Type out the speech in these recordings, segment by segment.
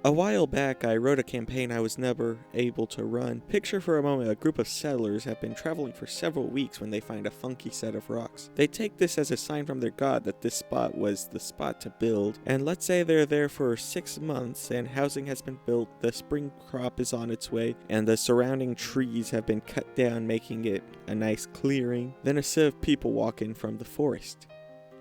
A while back, I wrote a campaign I was never able to run. Picture for a moment a group of settlers have been traveling for several weeks when they find a funky set of rocks. They take this as a sign from their god that this spot was the spot to build, and let's say they're there for 6 months and housing has been built, the spring crop is on its way, and the surrounding trees have been cut down, making it a nice clearing. Then a set of people walk in from the forest.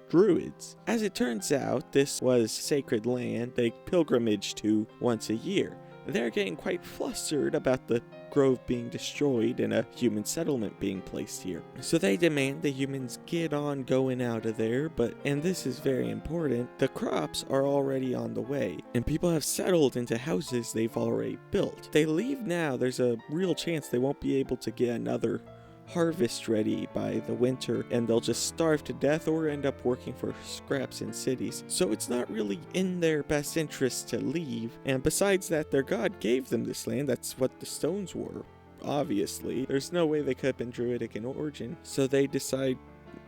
Druids. As it turns out, this was sacred land they pilgrimage to once a year. They're getting quite flustered about the grove being destroyed and a human settlement being placed here. So they demand the humans get on going out of there, and this is very important, the crops are already on the way, and people have settled into houses they've already built. They leave now, there's a real chance they won't be able to get another harvest ready by the winter, and they'll just starve to death or end up working for scraps in cities. So it's not really in their best interest to leave, and besides that, their god gave them this land. That's what the stones were, obviously. There's no way they could have been druidic in origin, so they decide,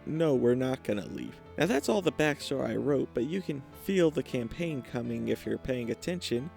no, we're not gonna leave. Now that's all the backstory I wrote, but you can feel the campaign coming if you're paying attention.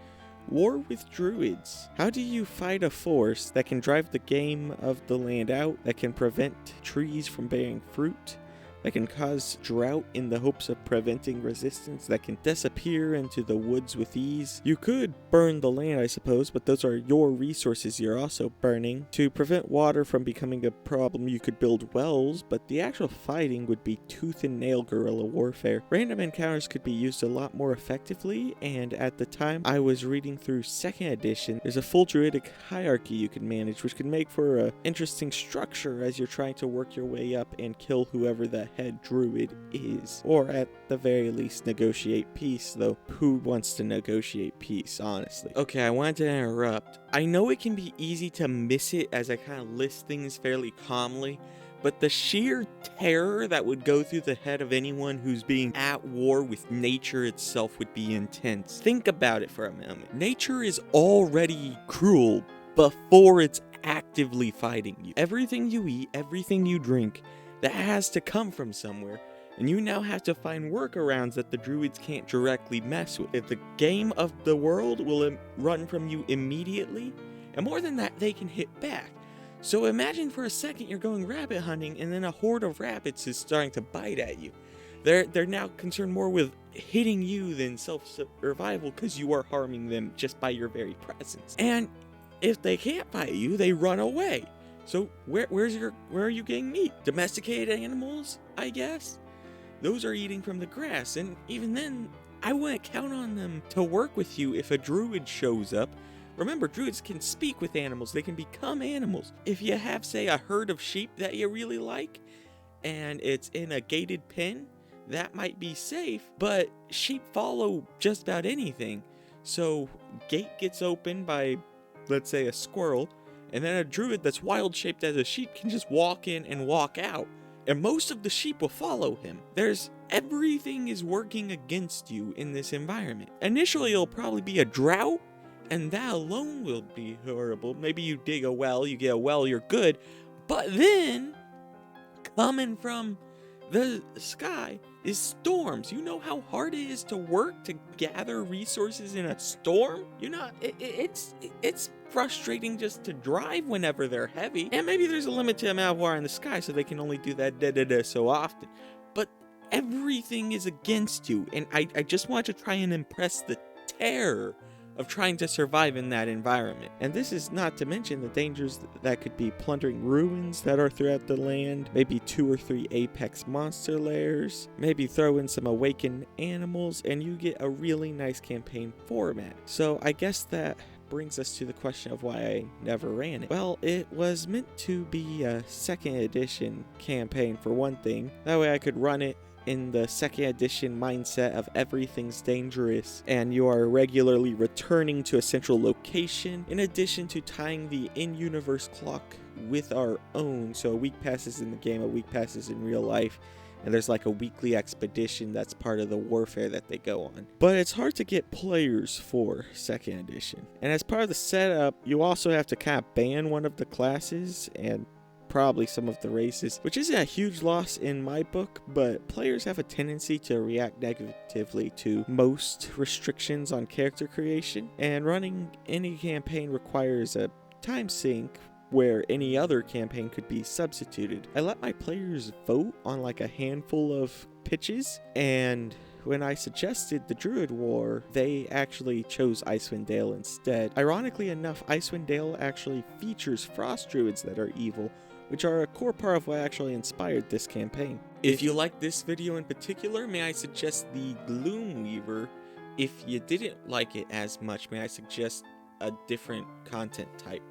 War with druids. How do you fight a force that can drive the game of the land out, that can prevent trees from bearing fruit, that can cause drought in the hopes of preventing resistance, that can disappear into the woods with ease? You could burn the land, I suppose, but those are your resources you're also burning. To prevent water from becoming a problem, you could build wells, but the actual fighting would be tooth and nail guerrilla warfare. Random encounters could be used a lot more effectively, and at the time I was reading through 2nd edition, there's a full druidic hierarchy you can manage, which can make for an interesting structure as you're trying to work your way up and kill whoever the head druid is, or at the very least negotiate peace, though who wants to negotiate peace, honestly? Okay, I wanted to interrupt. I know it can be easy to miss it as I kind of list things fairly calmly, but the sheer terror that would go through the head of anyone who's being at war with nature itself would be intense. Think about it for a moment. Nature is already cruel before it's actively fighting you. Everything you eat, everything you drink, that has to come from somewhere, and you now have to find workarounds that the druids can't directly mess with. If the game of the world will run from you immediately, and more than that, they can hit back. So imagine for a second you're going rabbit hunting, and then a horde of rabbits is starting to bite at you. They're now concerned more with hitting you than self-survival because you are harming them just by your very presence. And if they can't bite you, they run away. So where are you getting meat? Domesticated animals, I guess? Those are eating from the grass, and even then, I wouldn't count on them to work with you if a druid shows up. Remember, druids can speak with animals, they can become animals. If you have, say, a herd of sheep that you really like, and it's in a gated pen, that might be safe, but sheep follow just about anything. So, gate gets opened by, let's say, a squirrel, and then a druid that's wild-shaped as a sheep can just walk in and walk out, and most of the sheep will follow him. Everything is working against you in this environment. Initially, it'll probably be a drought, and that alone will be horrible. Maybe you dig a well, you get a well, you're good, but then, coming from the sky is storms. You know how hard it is to work to gather resources in a storm? It's frustrating just to drive whenever they're heavy. And maybe there's a limited amount of water in the sky, so they can only do that so often. But everything is against you, and I just want to try and impress the terror of trying to survive in that environment. And this is not to mention the dangers that could be plundering ruins that are throughout the land, maybe 2 or 3 apex monster lairs, maybe throw in some awakened animals, and you get a really nice campaign format. So I guess that brings us to the question of why I never ran it. Well, it was meant to be a 2nd edition campaign for one thing. That way I could run it in the 2nd edition mindset of everything's dangerous and you are regularly returning to a central location, in addition to tying the in-universe clock with our own. So a week passes in the game, a week passes in real life, and there's like a weekly expedition that's part of the warfare that they go on. But it's hard to get players for 2nd edition. And as part of the setup, you also have to kind of ban one of the classes and probably some of the races, which isn't a huge loss in my book, but players have a tendency to react negatively to most restrictions on character creation, and running any campaign requires a time sink where any other campaign could be substituted. I let my players vote on like a handful of pitches, and when I suggested the Druid War, they actually chose Icewind Dale instead. Ironically enough, Icewind Dale actually features frost druids that are evil, which are a core part of what actually inspired this campaign. If you like this video in particular, may I suggest the Gloomweaver? If you didn't like it as much, may I suggest a different content type?